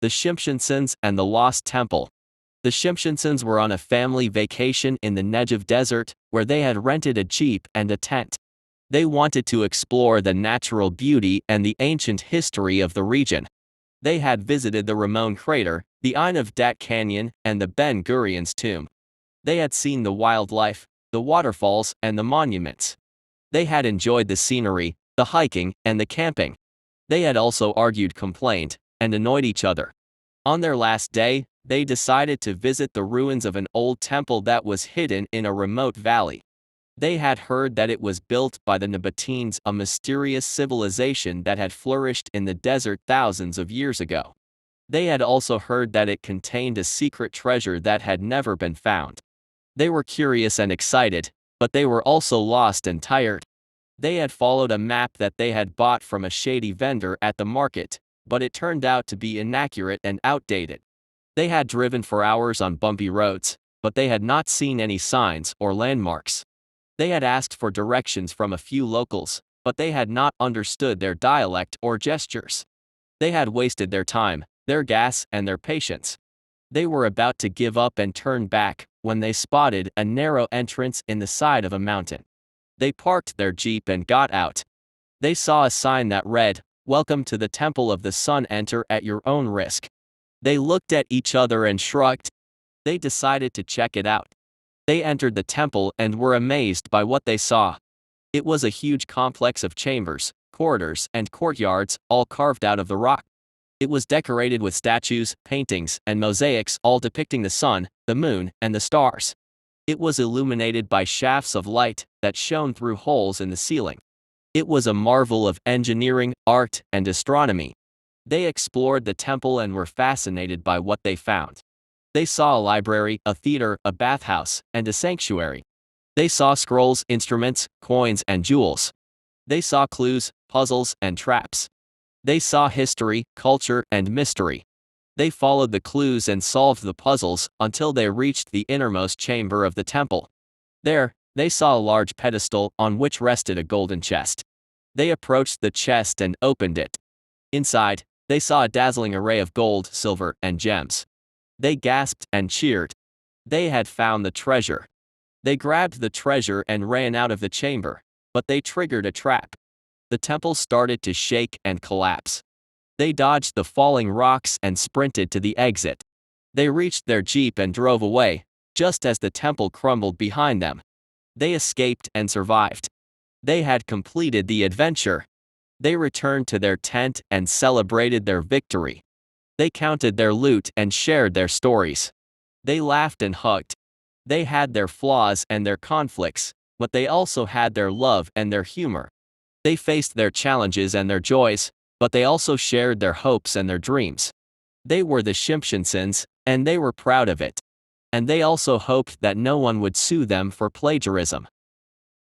The Shimpshons and the Lost Temple. The Shimpshons were on a family vacation in the Negev desert, where they had rented a jeep and a tent. They wanted to explore the natural beauty and the ancient history of the region. They had visited the Ramon crater, the Ein of Dat Canyon, and the Ben Gurion's tomb. They had seen the wildlife, the waterfalls, and the monuments. They had enjoyed the scenery, the hiking, and the camping. They had also argued, complained, and annoyed each other. On their last day, they decided to visit the ruins of an old temple that was hidden in a remote valley. They had heard that it was built by the Nabateans, a mysterious civilization that had flourished in the desert thousands of years ago. They had also heard that it contained a secret treasure that had never been found. They were curious and excited, but they were also lost and tired. They had followed a map that they had bought from a shady vendor at the market, but it turned out to be inaccurate and outdated. They had driven for hours on bumpy roads, but they had not seen any signs or landmarks. They had asked for directions from a few locals, but they had not understood their dialect or gestures. They had wasted their time, their gas, and their patience. They were about to give up and turn back when they spotted a narrow entrance in the side of a mountain. They parked their jeep and got out. They saw a sign that read, "Welcome to the Temple of the Sun, enter at your own risk." They looked at each other and shrugged. They decided to check it out. They entered the temple and were amazed by what they saw. It was a huge complex of chambers, corridors, and courtyards, all carved out of the rock. It was decorated with statues, paintings, and mosaics, all depicting the sun, the moon, and the stars. It was illuminated by shafts of light that shone through holes in the ceiling. It was a marvel of engineering, art, and astronomy. They explored the temple and were fascinated by what they found. They saw a library, a theater, a bathhouse, and a sanctuary. They saw scrolls, instruments, coins, and jewels. They saw clues, puzzles, and traps. They saw history, culture, and mystery. They followed the clues and solved the puzzles until they reached the innermost chamber of the temple. There, they saw a large pedestal on which rested a golden chest. They approached the chest and opened it. Inside, they saw a dazzling array of gold, silver, and gems. They gasped and cheered. They had found the treasure. They grabbed the treasure and ran out of the chamber, but they triggered a trap. The temple started to shake and collapse. They dodged the falling rocks and sprinted to the exit. They reached their jeep and drove away, just as the temple crumbled behind them. They escaped and survived. They had completed the adventure. They returned to their tent and celebrated their victory. They counted their loot and shared their stories. They laughed and hugged. They had their flaws and their conflicts, but they also had their love and their humor. They faced their challenges and their joys, but they also shared their hopes and their dreams. They were the Shimpshons, and they were proud of it. And they also hoped that no one would sue them for plagiarism.